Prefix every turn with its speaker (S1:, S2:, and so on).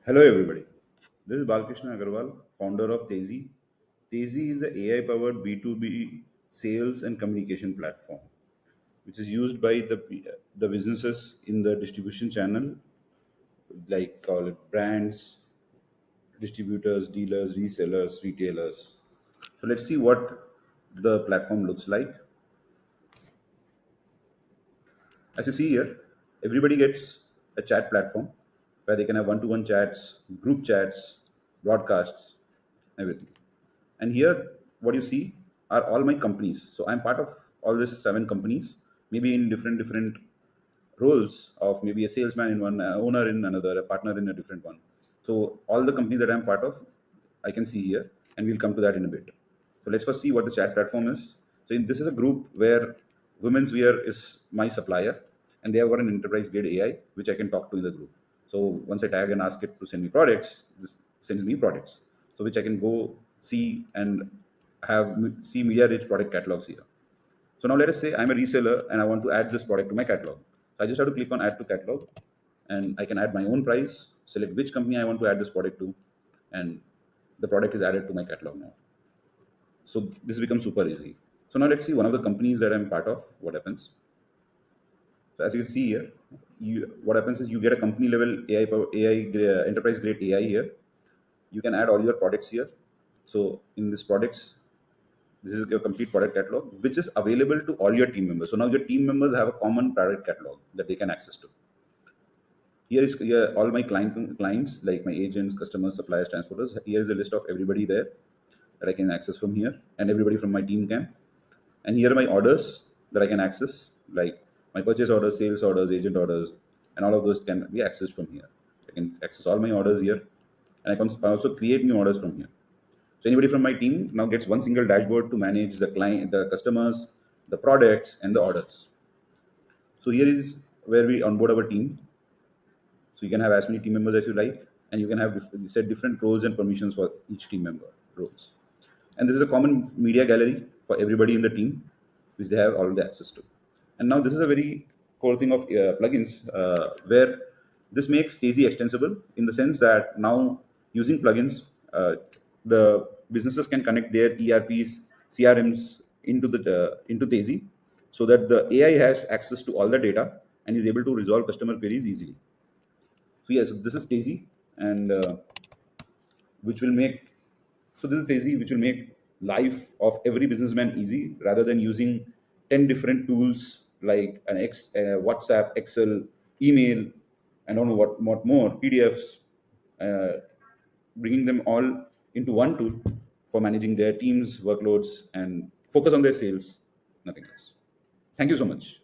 S1: Hello, everybody. This is Balkrishna Agarwal, founder of Tezi. Tezi is an AI-powered B2B sales and communication platform, which is used by the businesses in the distribution channel, like call it brands, distributors, dealers, resellers, retailers. So let's see what the platform looks like. As you see here, everybody gets a chat platform where they can have one-to-one chats, group chats, broadcasts, everything. And here, what you see are all my companies. So I'm part of all these 7 companies, maybe in different roles of maybe a salesman in one, owner in another, a partner in a different one. So all the companies that I'm part of, I can see here, and we'll come to that in a bit. So let's first see what the chat platform is. This is a group where women's wear is my supplier, and they have got an enterprise grade AI which I can talk to in the group. So once I tag and ask it to send me products, this sends me products, so which I can go see and see media rich product catalogs here. So now let us say I'm a reseller and I want to add this product to my catalog. So I just have to click on add to catalog, and I can add my own price, select which company I want to add this product to, and the product is added to my catalog now. So this becomes super easy. So now let's see one of the companies that I'm part of, what happens. So as you can see here, what happens is you get a company level enterprise grade AI here. You can add all your products here. So in this products, this is your complete product catalog, which is available to all your team members. So now your team members have a common product catalog that they can access to. Here all my clients like my agents, customers, suppliers, transporters. Here is a list of everybody there that I can access from here, and everybody from my team can. And here are my orders that I can access, like my purchase orders, sales orders, agent orders, and all of those can be accessed from here. I can access all my orders here, and I can also create new orders from here. So anybody from my team now gets one single dashboard to manage the client, the customers, the products, and the orders. So here is where we onboard our team. So you can have as many team members as you like, and you can have set different roles and permissions for each team member roles. And this is a common media gallery for everybody in the team, which they have all the access to. And now this is a very core thing of plugins, where this makes Tezi extensible in the sense that now using plugins, the businesses can connect their ERPs, CRMs into Tezi, so that the AI has access to all the data and is able to resolve customer queries easily. So yes, this is Tezi, and which will make so this is Tezi, which will make life of every businessman easy rather than using 10 different tools like WhatsApp, Excel, email, I don't know what more, PDFs, uh, bringing them all into one tool for managing their teams, workloads, and focus on their sales, nothing else. Thank you so much.